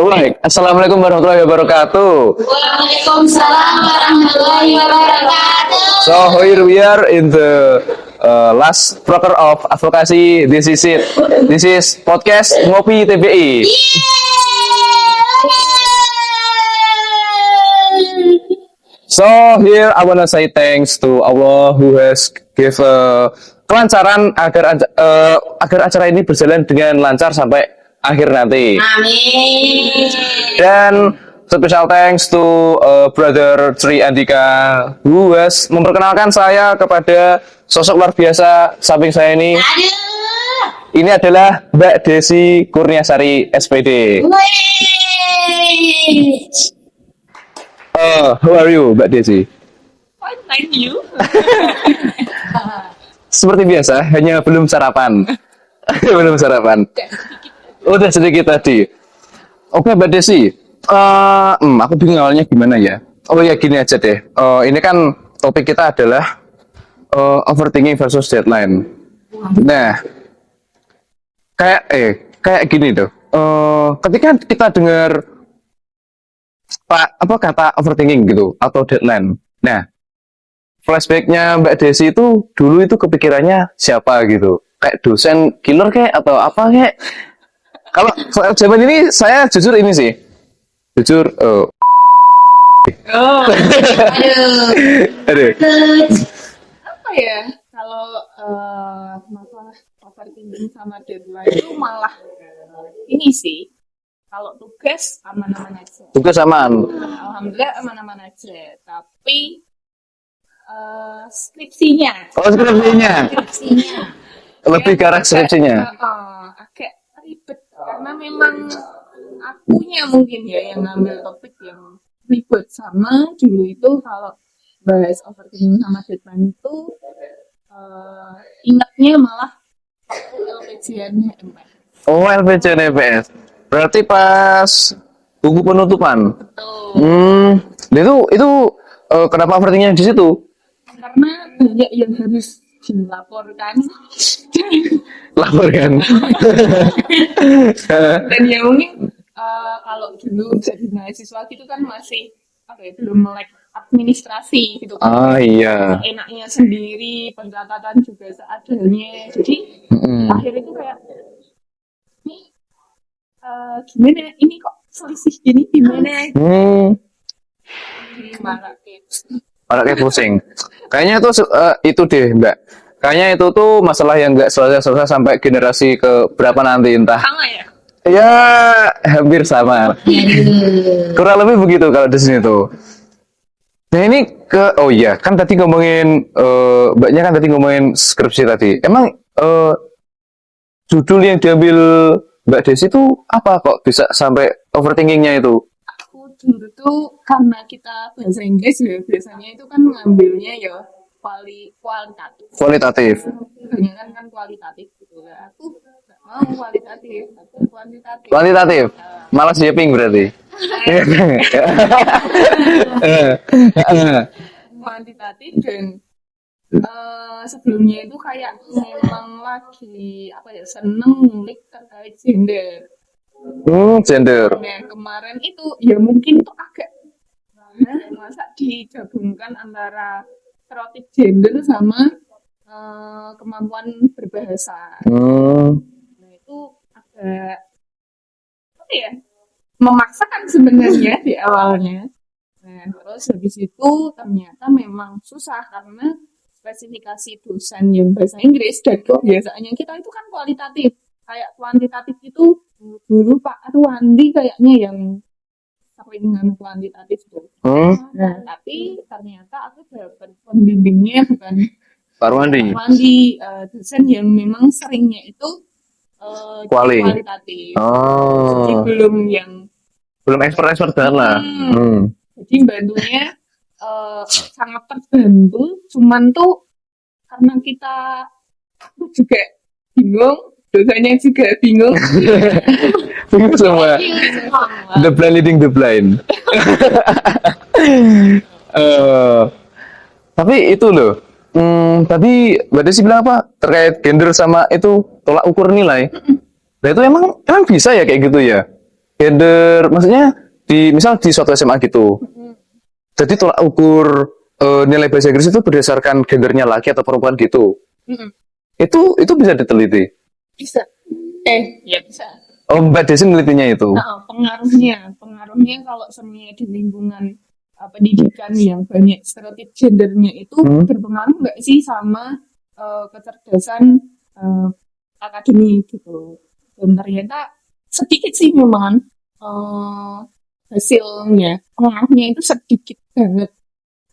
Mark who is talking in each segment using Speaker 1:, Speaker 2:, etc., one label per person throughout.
Speaker 1: Baik, Assalamualaikum warahmatullahi wabarakatuh.
Speaker 2: Waalaikumsalam warahmatullahi wabarakatuh.
Speaker 1: So here we are in the last quarter of advocacy. This is it. This is podcast Ngopi TBI. So here I wanna say thanks to Allah who has give kelancaran agar acara ini berjalan dengan lancar sampai akhir nanti.
Speaker 2: Amin.
Speaker 1: Dan special thanks to brother Tri Andika who has memperkenalkan saya kepada sosok luar biasa samping saya ini.
Speaker 2: Aduh.
Speaker 1: Ini adalah Mbak Desi Kurniasari SPD.
Speaker 2: Wih.
Speaker 1: How are you, Mbak Desi?
Speaker 3: Fine, thank you.
Speaker 1: Seperti biasa, hanya belum sarapan. Belum sarapan. Udah sedikit tadi. Oke, Mbak Desi. Aku bingung awalnya gimana ya. Oh ya, gini aja deh. Ini kan topik kita adalah overthinking versus deadline. Nah, kayak gini tuh. Ketika kita dengar kata overthinking gitu atau deadline. Nah, flashbacknya Mbak Desi itu dulu itu kepikirannya siapa gitu? Kayak dosen killer kayak atau apa kayak? Kalau zaman ini saya jujur ini sih. Jujur
Speaker 3: Oh,
Speaker 1: aduh.
Speaker 3: apa ya? Kalau masalah overthinking sama deadline itu malah ini sih. Kalau tugas aman-aman aja.
Speaker 1: Tugas aman.
Speaker 3: Alhamdulillah aman-aman aja. Tapi skripsinya.
Speaker 1: Oh, skripsinya.
Speaker 3: Skripsinya.
Speaker 1: Lebih ke arah skripsinya.
Speaker 3: Agak ribet karena memang akunya mungkin ya yang ngambil topik yang ribet. Sama dulu itu kalau bahas overthinking sama deadline itu ingatnya malah LPJ-nya MPS.
Speaker 1: Oh, LPJ NPS. Berarti pas buku penutupan.
Speaker 3: Betul.
Speaker 1: Itu kenapa overthinkingnya di situ?
Speaker 3: Karena banyak yang harus dilaporkan.
Speaker 1: Laporkan.
Speaker 3: Dan ya mungkin kalau dulu jadi mahasiswa gitu kan masih belum melek administrasi gitu kan.
Speaker 1: Iya.
Speaker 3: Enaknya sendiri, pencatatan juga seadanya. Jadi akhir itu kayak nih gimana ini kok selisih gini gimana? Marah
Speaker 1: Malah kayak pusing. Kayaknya itu deh, Mbak. Kayaknya itu tuh masalah yang nggak selesai sampai generasi ke berapa nanti entah.
Speaker 3: sama ya.
Speaker 1: Ya, hampir sama. Kurang lebih begitu kalau di sini tuh. Nah ini oh iya, kan tadi ngomongin Mbaknya kan tadi ngomongin skripsi tadi. Emang judul yang diambil Mbak Desi itu apa kok bisa sampai overthinkingnya itu?
Speaker 3: Aku dulu tuh karena kita bahasa Inggris ya biasanya itu kan ngambilnya ya kualitatif.
Speaker 1: Kualitatif.
Speaker 3: Kebanyakan kan kualitatif gitu ya. Aku nggak mau kualitatif, aku kuantitatif.
Speaker 1: Kualitatif. Malah shaping berarti.
Speaker 3: Kuantitatif dan sebelumnya itu kayak memang lagi seneng ngulik terkait gender.
Speaker 1: Gender.
Speaker 3: Nah kemarin itu ya mungkin tuh agak masa digabungkan antara stereotip gender sama kemampuan berbahasa. Nah itu agak memaksakan sebenarnya di awalnya. Nah terus habis itu ternyata memang susah karena spesifikasi dosen yang bahasa Inggris dan kebiasaannya kita itu kan kualitatif. Kayak kuantitatif itu dulu Pak Ruandi kayaknya yang sering dengan kuantitatif itu. Nah tapi ternyata aku dapat pembimbingnya bukan
Speaker 1: Pak Ruandi.
Speaker 3: Dosen yang memang seringnya itu kualitatif. Jadi belum
Speaker 1: expert banget lah.
Speaker 3: Jadi bantunya sangat terbantu, cuman tuh karena kita juga bingung, dosennya juga bingung.
Speaker 1: Bingung semua. The blind leading the blind. Tapi itu loh. Tadi Mbak Desi bilang apa? Terkait gender sama itu tolak ukur nilai. Nah itu emang bisa ya kayak gitu ya? gender, maksudnya misal di suatu SMA gitu. Jadi tolak ukur nilai bahasa Inggris itu berdasarkan gendernya laki atau perempuan gitu.
Speaker 3: Mm-mm.
Speaker 1: Itu bisa diteliti.
Speaker 3: Bisa. Ya bisa.
Speaker 1: Oh, Mbak Desi nelitinya itu.
Speaker 3: Nah, pengaruhnya kalau semuanya di lingkungan pendidikan yang banyak stereotip gendernya itu berpengaruh nggak sih sama kecerdasan akademik gitu. Dan ternyata sedikit sih memang hasilnya, pengaruhnya itu sedikit banget.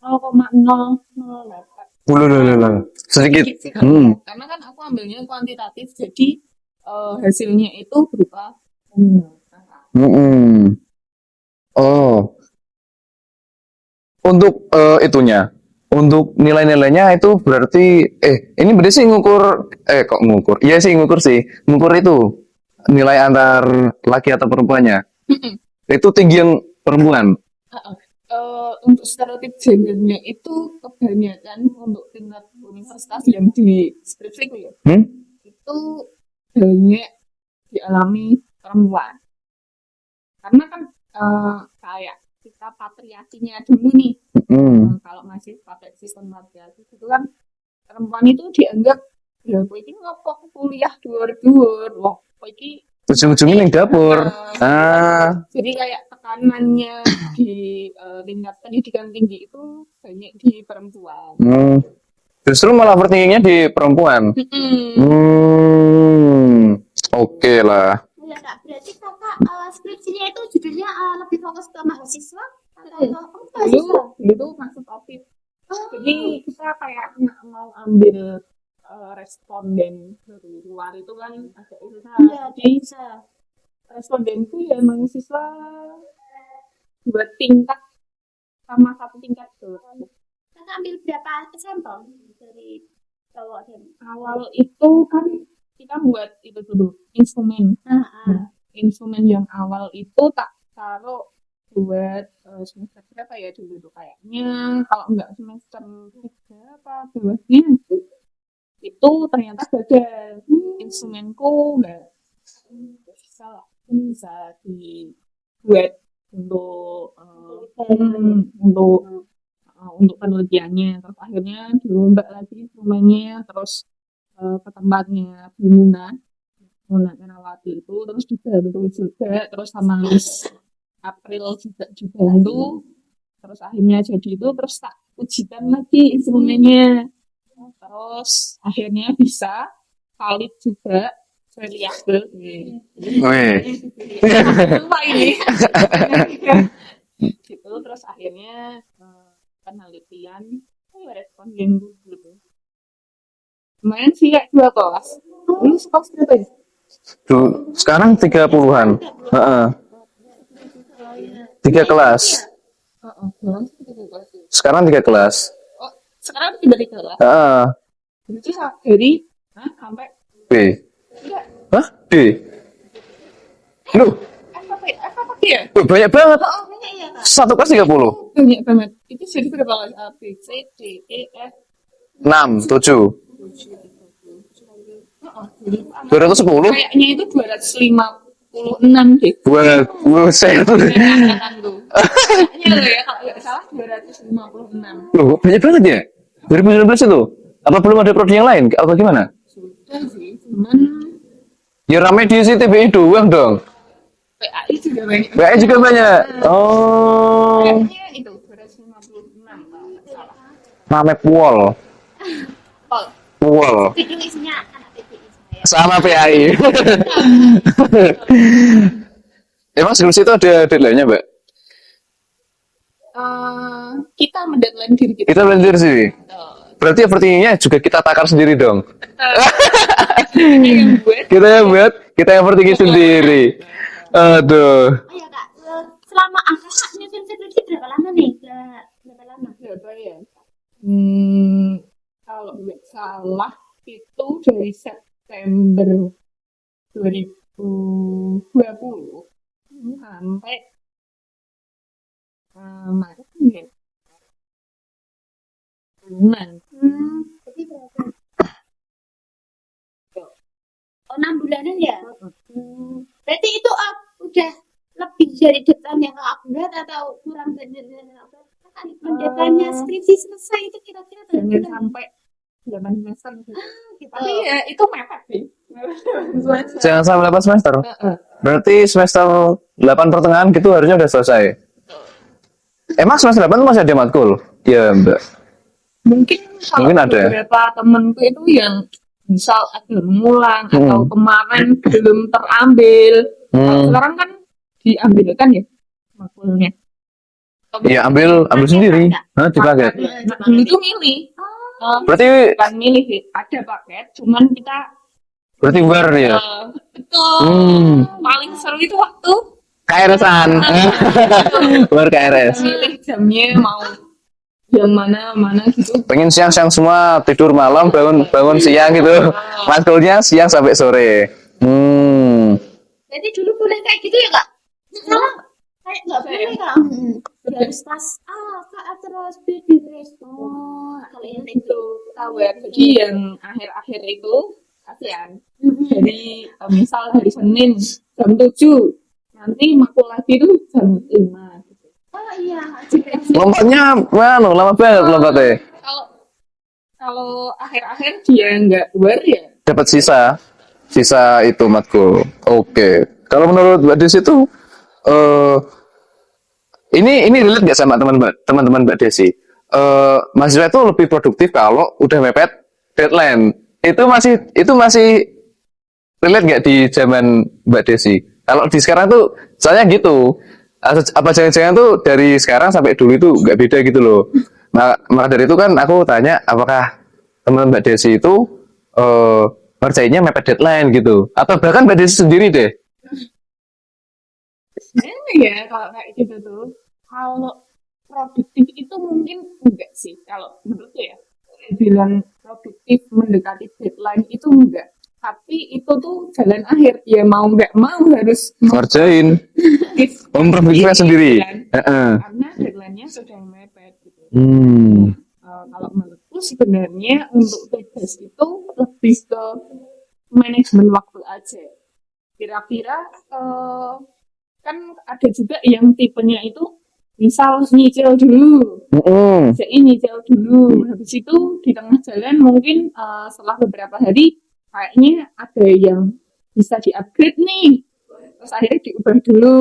Speaker 3: 0,008.
Speaker 1: Sedikit.
Speaker 3: Sih, karena kan aku ambilnya kuantitatif, jadi hasilnya itu berupa
Speaker 1: Oh, untuk itunya, untuk nilai-nilainya itu berarti, ini berarti sih ngukur, kok ngukur? Iya sih ngukur sih, ngukur itu nilai antar laki atau perempuannya. Itu tinggi yang perempuan.
Speaker 3: Untuk stereotip gendernya itu kebanyakan untuk tingkat universitas yang di skripsi ya, itu banyak dialami perempuan. Karena kan kayak kita patriarkinya dulu nih, kalau masih pakai sistem patriarki itu kan perempuan itu dianggap ya kowe iki ngopo kuliah dhuwur-dhuwur, wah kowe iki
Speaker 1: Ujung-ujungnya yang dapur.
Speaker 3: jadi kayak tekanannya di tingkat pendidikan tinggi itu banyak di perempuan.
Speaker 1: Justru malah overthinkingnya di perempuan. Oke lah.
Speaker 2: Ya kak, berarti kakak skripsinya itu judulnya lebih fokus ke mahasiswa atau
Speaker 3: Dulu tuh masuk topik. Jadi kita kayak nggak mau ambil responden dari luar itu kan agak susah.
Speaker 2: Iya, bisa.
Speaker 3: Respondenku ya mahasiswa 2 tingkat sama 1 tingkat tuh.
Speaker 2: Kakak ambil berapa sampel dari cowok dan
Speaker 3: Awal itu kan kita buat itu dulu instrumen. Instrumen yang awal itu tak taruh buat semester berapa ya dulu tuh kayaknya, kalau enggak semester 3 apa bawahnya itu ternyata gagal. Instrumenku enggak bisa dibuat untuk penelitiannya. Terus akhirnya dirombak lagi instrumennya, terus ke tempatnya Muna Kenawati itu, terus dibantu juga, terus sama Lis April juga dibantu, terus akhirnya jadi itu, terus tak ujikan lagi instrumennya, terus akhirnya bisa valid juga variabel lupa ini gitu. Terus akhirnya penelitian responden gitu lumayan sih ya 2 kelas. Lu suka berapa ya?
Speaker 1: Tuh, sekarang 30-an. 3 kelas. Sekarang 3 kelas.
Speaker 3: Oh, sekarang dari kelas. Itu dari sampai
Speaker 1: B.
Speaker 3: enggak.
Speaker 1: Hah? D. Loh,
Speaker 3: apa ya?
Speaker 1: banyak banget.
Speaker 2: banyak ya kak.
Speaker 1: 1 kelas 30.
Speaker 3: Banyak banget. Itu jadi berapa kelas? A, B, C, D, E, F
Speaker 1: 6, 7. 210?
Speaker 3: Kayaknya itu 256 deh.
Speaker 1: Buset.
Speaker 3: Angkatan tuh. Kayaknya loh ya, kalau nggak salah 256.
Speaker 1: Loh, banyak banget ya? 2019 itu? Apa belum ada prodi yang lain? Apa gimana?
Speaker 3: Sudah sih, cuman
Speaker 1: Ya rame di TBI doang dong.
Speaker 3: PAI juga banyak.
Speaker 1: PAI juga banyak. Oh.
Speaker 3: Kayaknya itu 256 kalau nggak salah.
Speaker 1: Rame Puol.
Speaker 2: Video isinya anak PPI saya.
Speaker 1: Sama PAI. Emang skripsi itu ada deadline-nya, Mbak?
Speaker 3: Kita mendeadline diri kita.
Speaker 1: Kita belajar sih. Berarti overthinkingnya juga kita takar sendiri dong. Kita yang buat, kita yang overthinking sendiri. Aduh.
Speaker 2: Oh ya kak, selama kakak nyusun skripsi berapa lama nih? Berapa lama?
Speaker 3: Berapa ya? Kalau nggak salah itu dari September 2020 sampai Maret ya. Bulan.
Speaker 2: Jadi berapa? Oh, 6 bulanan ya? Berarti itu udah lebih dari deadline yang update atau kurang dari deadline skripsi selesai itu kira-kira
Speaker 3: Jangan
Speaker 2: bulan.
Speaker 3: sampai zaman semester gitu.
Speaker 2: Gitu.
Speaker 3: Tapi ya itu mepet sih. Semester.
Speaker 1: Jangan sampai 8 semester.
Speaker 3: Heeh.
Speaker 1: Berarti semester 8 pertengahan gitu harusnya udah selesai. Emang semester 8 tuh masih ada matkul? Iya, Mbak.
Speaker 3: Mungkin kalau
Speaker 1: Mungkin ada.
Speaker 3: beberapa temenku itu yang misal ada ngulang atau kemarin belum terambil. Kalau sekarang kan diambil kan ya makulnya.
Speaker 1: Iya, ambil sendiri. Hah, di paket.
Speaker 3: Nah, dulu tuh milih.
Speaker 1: Berarti
Speaker 3: Bukan milih sih, ada paket, cuman kita
Speaker 1: war ya.
Speaker 3: betul. Paling seru itu waktu
Speaker 1: KRS-an. War KRS.
Speaker 3: milih jamnya mau yang mana gitu.
Speaker 1: Pengen siang-siang semua, tidur malam, bangun siang gitu. Matkulnya siang sampai sore.
Speaker 2: Jadi dulu boleh kayak gitu ya kak? Kayak nggak boleh kak? Harus pas kak terus terus. Oh kalau yang
Speaker 3: Itu tower. Jadi yang akhir-akhir itu ASEAN. Jadi misal hari Senin jam 7, nanti makul lagi tuh jam 5 gitu.
Speaker 2: oh iya.
Speaker 1: Lompatnya mana? Lama banget lompatnya.
Speaker 3: Kalau akhir-akhir dia nggak war ya
Speaker 1: Dapat sisa itu matkul. Oke. Kalau menurut Mbak Desi itu ini relate nggak sama teman-teman Mbak Desi? Mahasiswa itu lebih produktif kalau udah mepet deadline. Itu masih relate nggak di zaman Mbak Desi? Kalau di sekarang tuh soalnya gitu. Apa jangan-jangan tuh dari sekarang sampai dulu itu nggak beda gitu loh. Maka dari itu kan aku tanya apakah teman Mbak Desi itu ngerjainnya mepet deadline gitu, atau bahkan Mbak Desi sendiri deh.
Speaker 3: sebenarnya ya kalau kayak gitu tuh kalau produktif itu mungkin enggak sih kalau menurutku ya bilang produktif mendekati deadline itu enggak tapi itu tuh jalan akhir ya mau nggak mau harus
Speaker 1: Ngerjain produktifnya sendiri.
Speaker 3: karena deadline-nya sudah mepet gitu. Kalau menurutku sebenarnya untuk tugas itu lebih ke manajemen waktu aja. Kira-kira kan ada juga yang tipenya itu misal nyicil dulu, jadi nyicil dulu. Habis itu di tengah jalan mungkin setelah beberapa hari kayaknya ada yang bisa di-upgrade nih. Terus akhirnya diubah dulu.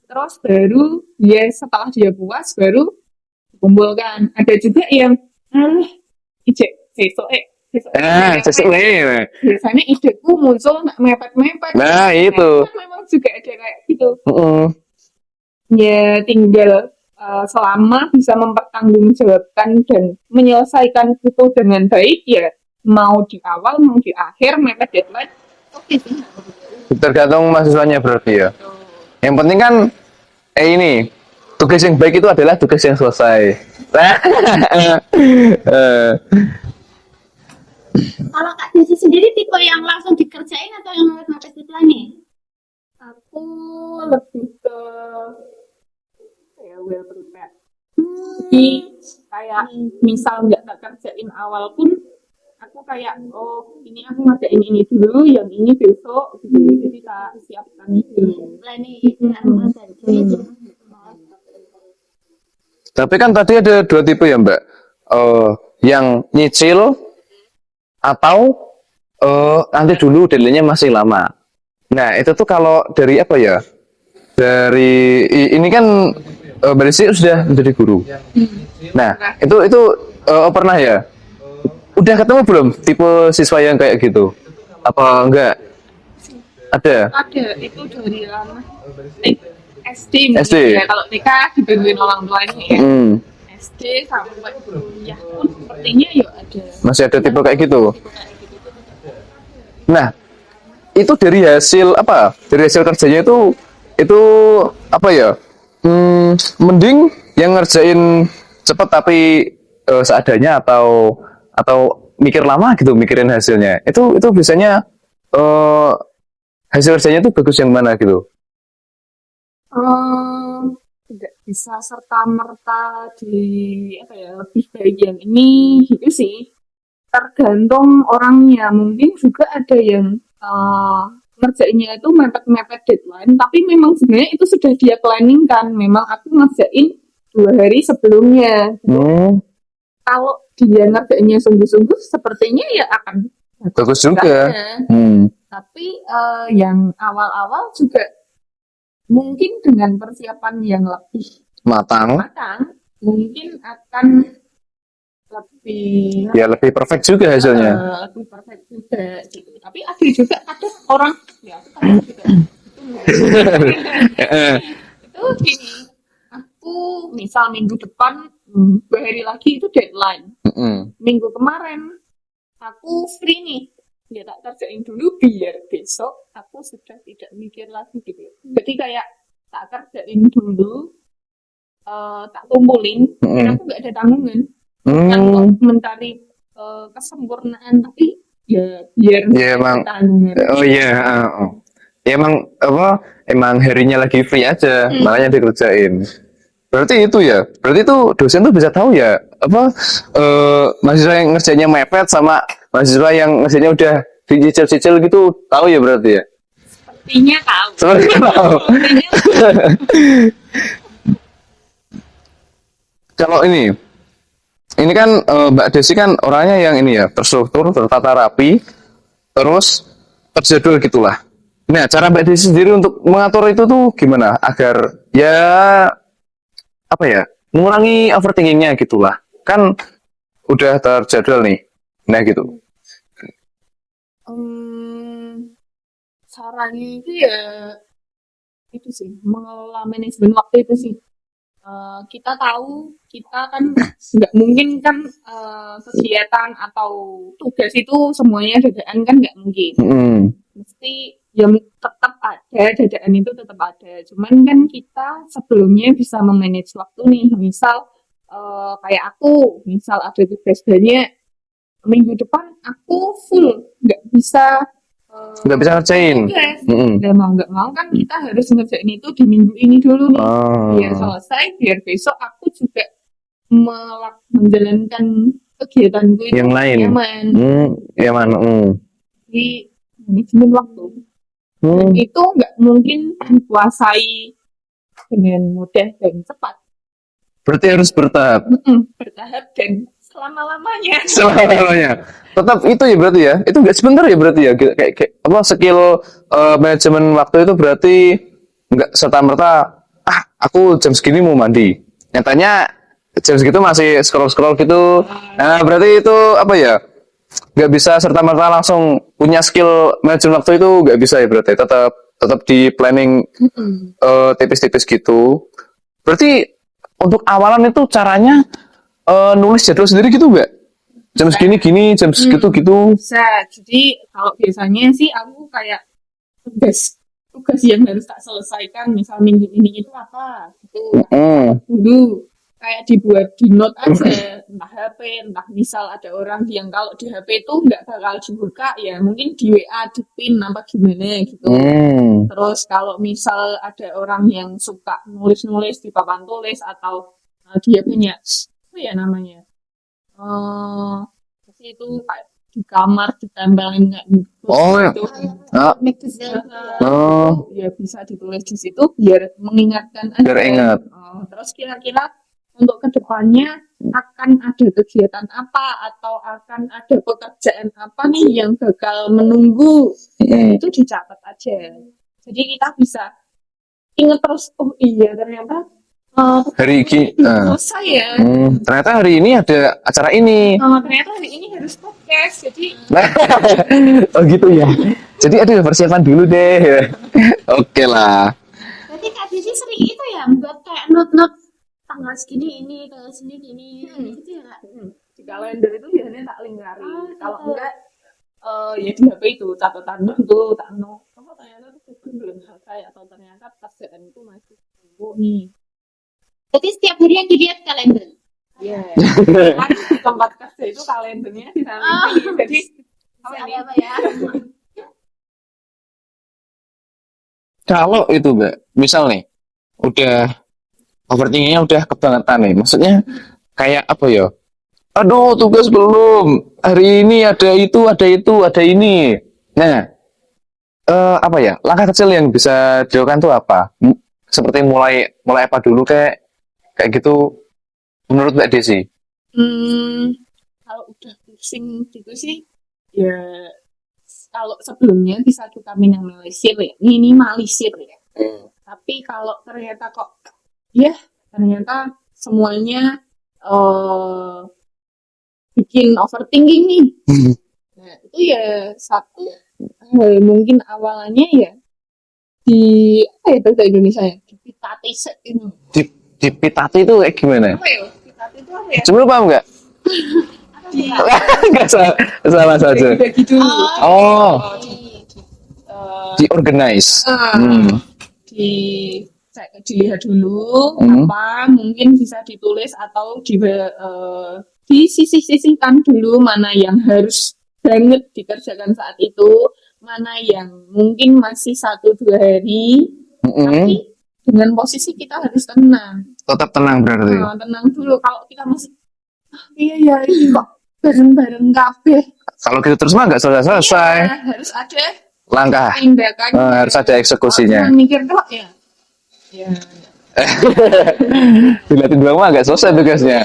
Speaker 3: Terus baru ya setelah dia puas baru dikumpulkan. Ada juga yang biasanya ideku muncul mepet-mepet.
Speaker 1: Nah, itu.
Speaker 3: Kan memang juga ada kayak gitu. Ya tinggal selama bisa mempertanggungjawabkan dan menyelesaikan itu dengan baik ya mau di awal mau di akhir mepet deadline oke sih.
Speaker 1: Tergantung mahasiswanya berarti ya. Yang penting kan ini tugas yang baik itu adalah tugas yang selesai.
Speaker 2: Kalau kak Desi sendiri tipe yang langsung dikerjain atau yang mepet deadline nih?
Speaker 3: Aku lebih ke well prepared. Jadi kayak misal nggak tak kerjain awal pun aku kayak ini aku ngerjain ini dulu yang ini besok gitu. Jadi tak siapkan dulu.
Speaker 1: Tapi kan tadi ada dua tipe ya Mbak, yang nyicil atau nanti dulu deadline-nya masih lama. Nah itu tuh kalau dari apa ya? Dari ini kan Mbak Desi sudah menjadi guru. Nah itu pernah ya? Udah ketemu belum tipe siswa yang kayak gitu? Apa enggak? Ada.
Speaker 3: Ada itu dari lama. SD ya kalau nikah dibantuin orang tuanya ya. SD sampai kuliah pun sepertinya ya ada.
Speaker 1: Masih ada tipe kayak gitu. Nah, itu dari hasil apa? Dari hasil kerjanya itu apa ya? Mending yang ngerjain cepat tapi seadanya atau mikir lama gitu mikirin hasilnya. Itu biasanya hasil kerjanya itu bagus yang mana gitu?
Speaker 3: Tidak bisa serta merta di lebih baik yang ini gitu sih. Tergantung orangnya. Mungkin juga ada yang ngerjainnya itu mepet-mepet deadline, tapi memang sebenarnya itu sudah dia planning kan. Memang aku ngerjain 2 hari sebelumnya. Kalau dia ngerjainnya sungguh-sungguh, sepertinya ya akan
Speaker 1: Bagus juga.
Speaker 3: ya. Tapi yang awal-awal juga mungkin dengan persiapan yang lebih
Speaker 1: Matang.
Speaker 3: matang, mungkin akan lebih
Speaker 1: Ya lebih perfect juga hasilnya.
Speaker 3: lebih perfect juga gitu. Tapi ada juga kadang orang ya aku kadang juga itu gini, aku misal minggu depan 2 hari lagi itu deadline, minggu kemarin aku free nih, ya tak kerjain dulu biar besok aku sudah tidak mikir lagi gitu. Jadi kayak tak kerjain dulu, tak kumpulin, biar aku nggak ada tanggungan yang mencari kesempurnaan, tapi ya biar
Speaker 1: Ya emang.
Speaker 3: tanggungan.
Speaker 1: Oh iya. Ya emang apa? Emang harinya lagi free aja, makanya dikerjain. Berarti itu ya. Berarti itu dosen tuh bisa tahu ya apa mahasiswa yang ngerjainnya mepet sama mahasiswa yang ngerjainnya udah dicicil-cicil gitu, tahu ya berarti ya.
Speaker 3: Sepertinya tahu.
Speaker 1: Sebenarnya tahu. Kalau ini kan Mbak Desi kan orangnya yang ini ya, terstruktur, tertata rapi, terus terjadwal gitulah. Nah, cara Mbak Desi sendiri untuk mengatur itu tuh gimana agar ya apa ya, mengurangi overthinkingnya gitulah. Kan udah terjadwal nih. Nah gitu.
Speaker 3: Caranya itu ya itu sih, mengelola manajemen waktu itu sih. Kita tahu kita kan nggak mungkin kan kegiatan atau tugas itu semuanya dadaan kan nggak mungkin. Mesti ya tetap ada, dadaan itu tetap ada. Cuman kan kita sebelumnya bisa memanage waktu nih. Misal kayak aku, misal ada tugas banyak, minggu depan aku full nggak bisa
Speaker 1: Nggak bisa ngerjain.
Speaker 3: tugas. Dan mau nggak mau kan kita harus ngerjain itu di minggu ini dulu nih, biar selesai, biar besok aku juga menjalankan kegiatanku itu
Speaker 1: Yang lain.
Speaker 3: nyaman.
Speaker 1: Nyaman.
Speaker 3: Di manajemen waktu itu nggak mungkin dikuasai dengan mudah dan cepat.
Speaker 1: Berarti harus bertahap.
Speaker 3: Bertahap dan selama-lamanya.
Speaker 1: Selama-lamanya. Tetap itu ya berarti ya. Itu nggak sebentar ya berarti ya. Kayak apa skill manajemen waktu itu berarti nggak serta-merta aku jam segini mau mandi. Nyatanya jam segitu masih scroll-scroll gitu. Nah, berarti itu apa ya? Nggak bisa serta-merta langsung punya skill manajemen waktu itu, nggak bisa ya berarti. Tetap di planning tipis-tipis gitu. Berarti untuk awalan itu caranya nulis jadwal sendiri gitu nggak? Jam segini gini, jam segitu gitu.
Speaker 3: Bisa. Jadi kalau biasanya sih aku kayak tugas yang harus tak selesaikan, misal minggu ini itu apa gitu. Dulu kayak dibuat di note aja, entah HP, entah misal ada orang yang kalau di HP itu nggak bakal dibuka, ya mungkin di WA, di pin, apa gimana gitu. Terus kalau misal ada orang yang suka nulis-nulis di papan tulis atau dia punya apa ya namanya, itu kayak di kamar ditempelin kayak gitu. Ya bisa ditulis di situ biar mengingatkan aja.
Speaker 1: Biar ingat.
Speaker 3: Terus kira-kira untuk kedepannya akan ada kegiatan apa atau akan ada pekerjaan apa nih yang bakal menunggu, itu dicatat aja. Jadi kita bisa ingat terus, oh iya ternyata
Speaker 1: hari ini
Speaker 3: selesai ya.
Speaker 1: Ternyata hari ini ada acara ini.
Speaker 3: Ternyata hari ini harus podcast. Jadi
Speaker 1: oh gitu ya. Jadi ada persiapan dulu deh. Oke lah.
Speaker 2: Berarti Kak Desi sering itu ya, buat kayak note-note tanggal segini ini, tanggal segini gini, gitu ya Kak?
Speaker 3: Di kalender itu biasanya tak lingkari. Kalau enggak ya di HP itu catatan dulu, tak no. Oh ternyata itu belum selesai, atau ternyata kerjaan itu masih tunggu nih.
Speaker 2: Jadi setiap hari yang dilihat kalender.
Speaker 3: Iya. Kan di tempat kerja itu kalendernya di sana. Jadi
Speaker 2: Apa ya?
Speaker 1: Kalau itu Mbak, misal nih udah overthinkingnya udah kebangetan nih. Maksudnya kayak apa ya? Aduh, tugas belum. Hari ini ada itu, ada ini. Nah, apa ya, langkah kecil yang bisa dilakukan tuh apa? Seperti mulai mulai apa dulu kayak gitu menurut Mbak Desi?
Speaker 3: Hmm, kalau udah pusing gitu sih, ya kalau sebelumnya bisa kita minimalisir ya. Tapi kalau ternyata kok, ya ternyata semuanya eh bikin overthinking nih. Nah, itu ya satu hal mungkin awalnya ya di apa ya bahasa Indonesia ya? Dipitati itu.
Speaker 1: Di Dipitati itu kayak gimana?
Speaker 3: Apa ya? Dipitati itu apa ya?
Speaker 1: Sebelum paham nggak?
Speaker 3: Di
Speaker 1: Nggak salah, salah saja.
Speaker 3: dibagi dulu.
Speaker 1: Oh, diorganize.
Speaker 3: Eh, di dilihat dulu
Speaker 1: Hmm.
Speaker 3: apa mungkin bisa ditulis atau disisih-sisihkan dulu mana yang harus banget dikerjakan saat itu, mana yang mungkin masih 1-2 hari, tapi
Speaker 1: Mm-mm.
Speaker 3: dengan posisi kita harus tenang.
Speaker 1: Tetap tenang berarti.
Speaker 3: Tenang dulu kalau kita masih iya ya ini kok bareng-bareng kabeh.
Speaker 1: Kalau gitu terus mah nggak selesai.
Speaker 3: Iya, harus ada
Speaker 1: Langkah.
Speaker 3: tindakannya.
Speaker 1: Harus ada eksekusinya.
Speaker 3: Kalau cuma mikir doang ya. Ya.
Speaker 1: Dilatih doang mah nggak selesai tugasnya.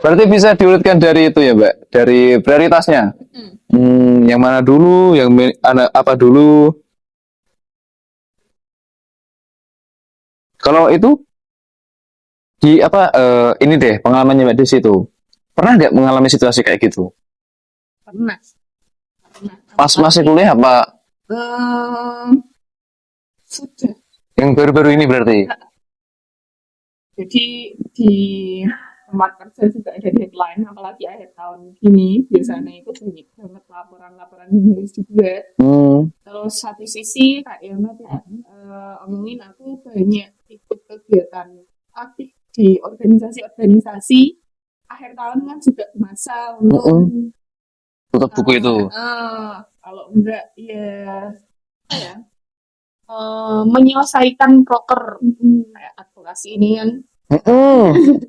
Speaker 1: Berarti bisa diurutkan dari itu ya, Mbak. Dari prioritasnya. Yang mana dulu, apa dulu. Kalau itu di apa ini deh pengalamannya Mbak Desi itu. Pernah nggak mengalami situasi kayak gitu?
Speaker 3: Pernah. Pernah.
Speaker 1: Pas masih kuliah apa
Speaker 3: Sudah.
Speaker 1: yang baru-baru ini berarti?
Speaker 3: Jadi di tempat kerja juga ada deadline, apalagi akhir tahun ini biasanya itu banyak banget laporan-laporan yang harus dibuat. Terus satu sisi kayak yang tadi omongin aku banyak ikut kegiatan aktif di organisasi-organisasi. Akhir tahun kan juga masa untuk
Speaker 1: Tutup buku itu.
Speaker 3: kalau enggak ya apa ya menyelesaikan proker kayak advokasi ini kan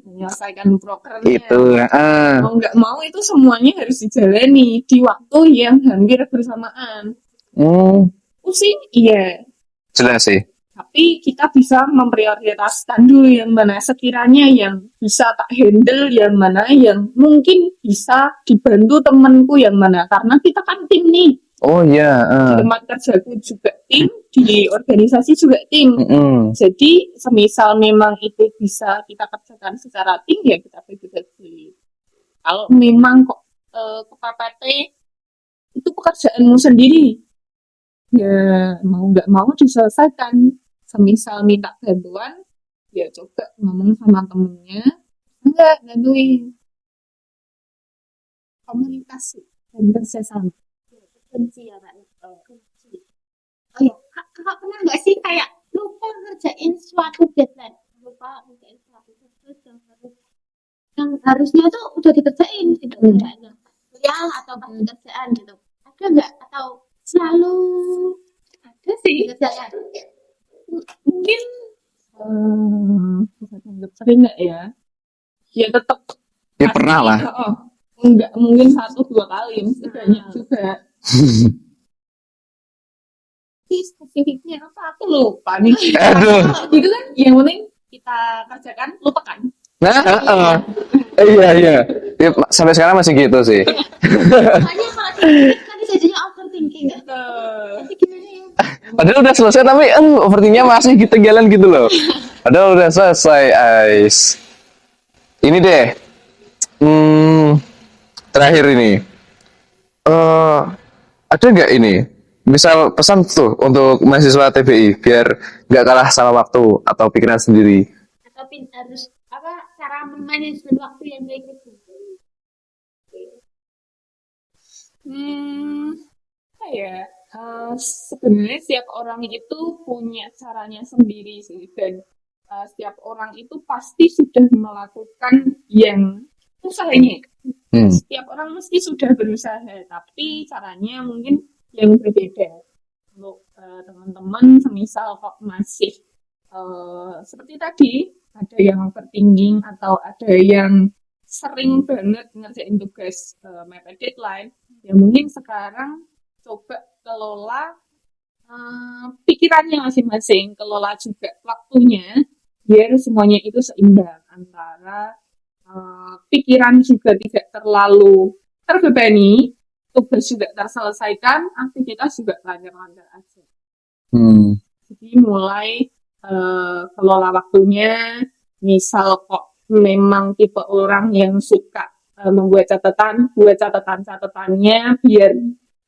Speaker 3: menyelesaikan prokernya
Speaker 1: Itu.
Speaker 3: mau nggak mau itu semuanya harus dijalani di waktu yang hampir bersamaan. Pusing iya,
Speaker 1: Jelas sih.
Speaker 3: tapi kita bisa memprioritaskan dulu yang mana sekiranya yang bisa tak handle, yang mana yang mungkin bisa dibantu temanku, yang mana karena kita kan tim nih.
Speaker 1: Oh iya.
Speaker 3: Di tempat kerjaku juga tim, di organisasi juga tim. Jadi semisal memang itu bisa kita kerjakan secara tim ya kita bagi-bagi. Kalau memang kok kepepet itu pekerjaanmu sendiri, ya mau nggak mau diselesaikan. Semisal minta bantuan, ya coba ngomong sama temennya, enggak bantuin. Komunikasi dan kerjasama.
Speaker 2: Kunci ya Kak. Kunci. Oh ya, kakak pernah nggak sih kayak lupa ngerjain suatu deadline, lupa ngerjain suatu tugas yang harusnya tuh udah dikerjain, tidak kerjanya kuliah atau pas kerjaan gitu. Ada nggak atau selalu
Speaker 3: Ada sih,
Speaker 2: dikerjakan?
Speaker 3: mungkin bisa dianggap sering nggak ya? Ya tetap
Speaker 1: Ya pernah lah.
Speaker 3: Enggak mungkin 1-2 kali, mesti banyak juga. Tapi spesifiknya apa aku lupa nih.
Speaker 1: Aduh.
Speaker 3: Gitu kan, yang penting kita kerjakan, lupakan.
Speaker 1: Nah, iya. Ya, sampai sekarang masih gitu sih.
Speaker 2: Soalnya kalau dikit kan jadinya overthinking. Tapi gimana ya?
Speaker 1: Padahal udah selesai tapi overthinkingnya masih ketinggalan gitu loh. Padahal udah selesai, guys. Ini deh. Terakhir ini. Ada nggak ini? Misal pesan tuh untuk mahasiswa TBI biar nggak kalah sama waktu atau pikiran sendiri.
Speaker 2: Atau harus apa cara memanajemen waktu yang baik itu?
Speaker 3: Apa ya? Sebenarnya setiap orang itu punya caranya sendiri sih, dan setiap orang itu pasti sudah melakukan yang usahanya. Setiap orang mesti sudah berusaha, tapi caranya mungkin yang berbeda. Untuk teman-teman, semisal kok masih seperti tadi, ada yang overthinking atau ada yang sering banget ngerjain tugas mepet deadline, ya mungkin sekarang coba kelola pikirannya masing-masing, kelola juga waktunya, biar semuanya itu seimbang antara pikiran juga tidak terlalu terbebani, tugas juga terselesaikan, aktivitas juga lancar-lancar aja. Jadi mulai kelola waktunya, misal kok memang tipe orang yang suka membuat catatan, buat catatan-catatannya biar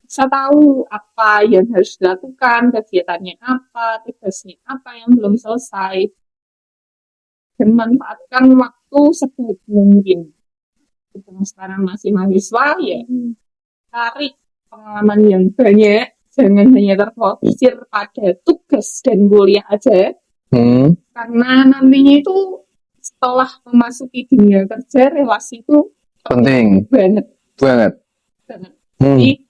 Speaker 3: bisa tahu apa yang harus dilakukan, kegiatannya apa, tugasnya apa yang belum selesai, dan manfaatkan waktu sebaik mungkin. Kita sekarang masih mahasiswa ya, cari pengalaman yang banyak, jangan hanya terfokusir pada tugas dan kuliah aja, karena nantinya itu setelah memasuki dunia kerja, relasi itu
Speaker 1: Penting
Speaker 3: banget.
Speaker 1: banget.
Speaker 3: Jadi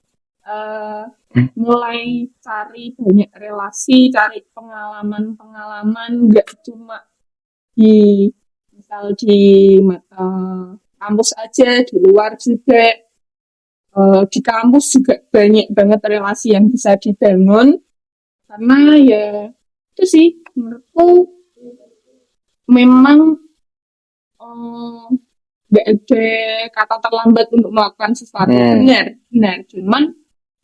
Speaker 3: mulai cari banyak relasi, cari pengalaman-pengalaman, nggak cuma misal di kampus aja, di luar juga. Di kampus juga banyak banget relasi yang bisa dibangun, karena ya itu sih menurutku memang nggak ada kata terlambat untuk melakukan sesuatu. Benar, cuman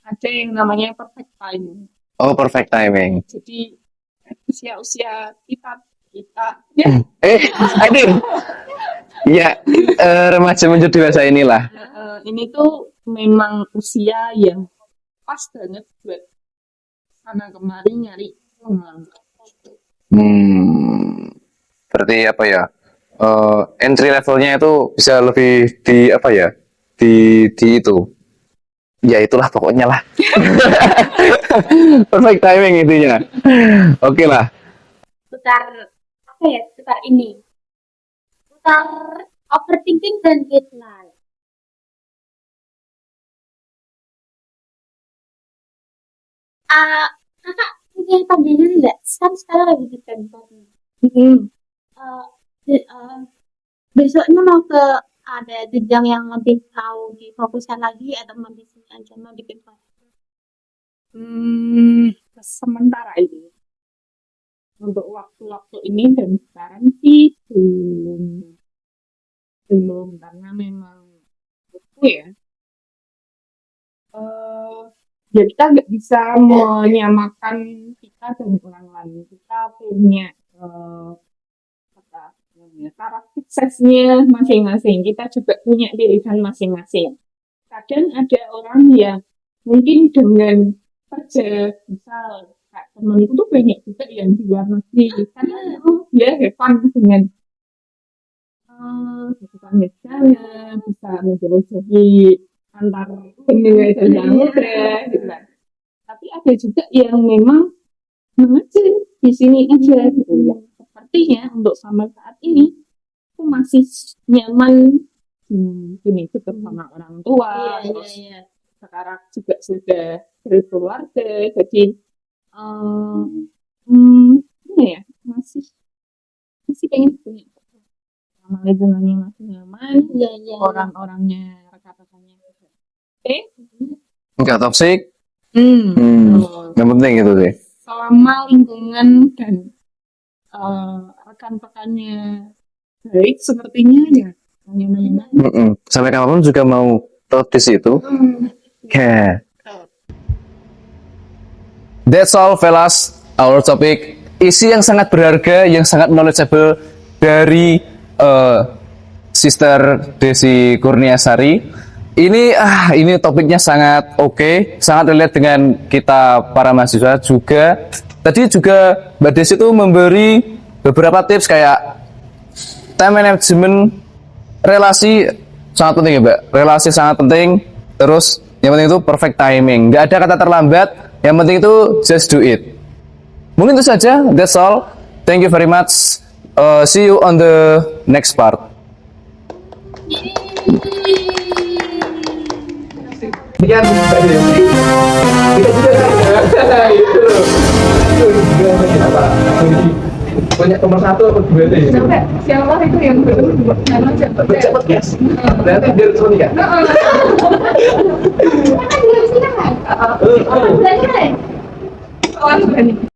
Speaker 3: ada yang namanya perfect timing.
Speaker 1: Oh, perfect timing.
Speaker 3: Jadi usia kita ya
Speaker 1: Aduh. Ya, remaja menuju dewasa inilah.
Speaker 3: ini tuh memang usia yang pas banget buat sana kemari nyari pengalaman.
Speaker 1: Berarti apa ya? Entry levelnya itu bisa lebih di apa ya? Di itu. Ya itulah pokoknya lah. Perfect timing intinya. Oke lah.
Speaker 2: Putar apa ya? Putar ini. Putar overthinking dan deadline. Kakak punya pandangan nggak? Sekarang lagi di kantor. Besoknya mau ke ada jenjang yang lebih tahu difokuskan lagi atau mau di sini aja mau bikin podcast?
Speaker 3: Sementara ini untuk waktu-waktu ini dan sekarang sih belum karena memang itu ya ya kita nggak bisa menyamakan kita dan orang lain. Kita punya taraf suksesnya masing-masing. Kita juga punya pilihan masing-masing. Kadang ada orang yang mungkin dengan kerja, misal kayak teman itu tuh banyak juga yang di luar negeri, karena dia have fun dengan biasanya bisa menjelajahi antar benua dan samudra gitu kan. Tapi ada juga yang memang mengajar di sini aja gitu ya. Sepertinya untuk sampai saat ini aku masih nyaman di sini tetap sama orang tua. Terus sekarang juga sudah berkeluarga, jadi ya masih pengen punya sama lingkungannya masih nyaman, orang-orangnya rekan-rekannya
Speaker 1: Enggak toksik.
Speaker 3: Betul.
Speaker 1: Yang penting itu sih.
Speaker 3: Selama lingkungan dan rekan-rekannya baik, sepertinya ya nyaman-nyaman.
Speaker 1: Sampai kapanpun juga mau tetap di situ. Yeah. That's all, fellas. Our topic, isi yang sangat berharga, yang sangat knowledgeable dari Sister Desi Kurniasari. Ini topiknya sangat oke, sangat relate dengan kita para mahasiswa juga. Tadi juga Mbak Desi itu memberi beberapa tips kayak time management, relasi sangat penting ya Mbak. Relasi sangat penting. Terus yang penting itu perfect timing. Nggak ada kata terlambat. Yang penting itu just do it. Mungkin itu saja. That's all. Thank you very much. See you on the next part. Sekian Mbak Desi. Kita juga punya nomor 1 atau 2 deh.
Speaker 3: Sampai siapa itu yang belum
Speaker 1: Cepet guys. Nanti biar Sony kan.
Speaker 2: Kan belum sih kan? Bulan kan?
Speaker 3: Mbak Nika.